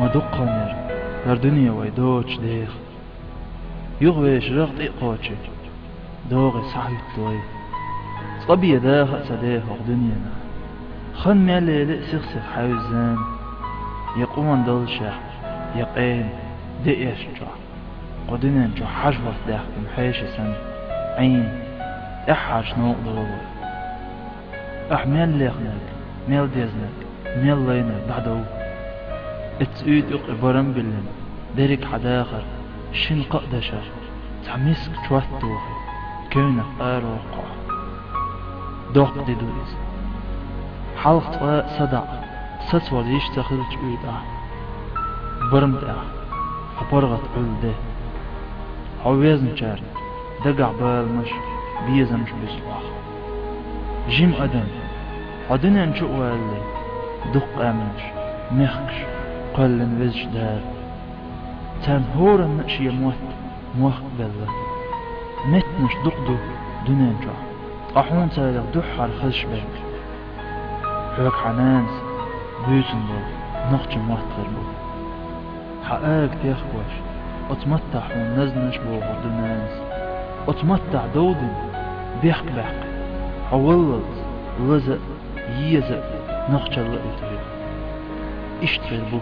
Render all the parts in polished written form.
ما دقنر در دنیا ويدوش ديخ يغويش رغت إقواتش دوغي صحيت دوي صبي داخ سديه دنيانا خن مالي لأسخسخ حيوزان يقوم دلشح يقين دئيش جا قدنين جو حجوة داخ بمحيش سن عين احاج نوق دلوه احمال ليخنك ميل ديزنك ميل لينك بعدو اتسؤيد اقبرن بلن ديرك حداخر شن ققدشة تعميسك تواتوخي كونك اروقع دوق دي دويز حلقت صدع ستور يشتغل تؤيد برمت حبرغت عل عويزن شار دقع بالمش بيزمش بسواخ جيم أدم عدنا نشوء اللي دق أمنش مخكش قلن وزش دار تام هورا نقشي موخ بلا متنش دقدو دنيا نجا أحون تالق دحر خلش بك حوك حنانس بيوتن دو نقش موخ تغربو حقاك تيخوش اتمتع ونزنش بوغ دنانس اتمتع دودن بيحق حولت لزق يزق نقش الله اتغير اشتغل بو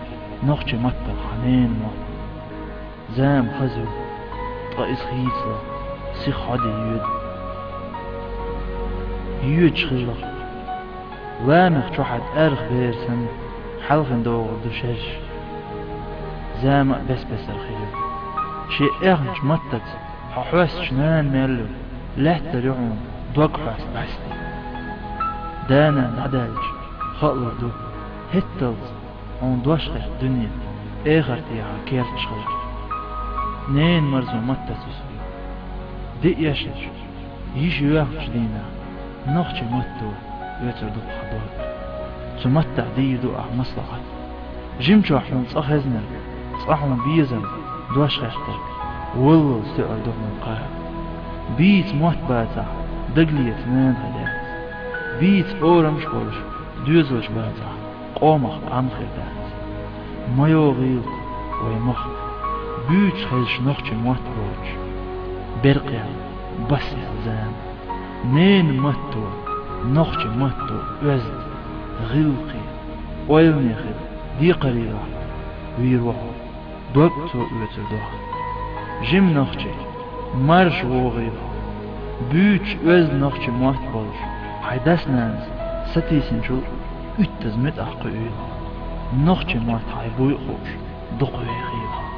نقش متع حنين ما زام خزو طائس خيصة سيخ عدي يود شخلق وامخ شوحد ارخ بيرسن حلقن دوغ دوشش زام بس الخير شيء اغنش متت ححوس شنان ميلو لا تريعون دوق حاس بحستي دانا نعدالج خلق دو هتلز عون دوشخ الدنيا اخر تيها كيرت شخلق نين مرزو متتسوسوي دي يشج يجي ياخش دينا نخش متو يتر دوق حضور تمتع دي دوق مصلحة جمجو احمد صخزنا صحون بيزن دوش خشتر والله سؤال دوغن قاعد بيت موت باتا دقلية ثنان هدات بيت اورمش بولش دوزوش باتا قومخ عمخ دات مايو غيل ويمخ بيت خيش نخش موت بولش برقيا بس زان نين متو نخش متو وزد غلقي ويوني خير دي قريبا ويروحو دوبتو اوتر دوح جيم نخشي مرش وغيب بيوش اوز نخشي موات بولش حيداس نانز ستيسن شو اتز مت احقو اوه نخشي موات حيبوي خوش دقوي خيبها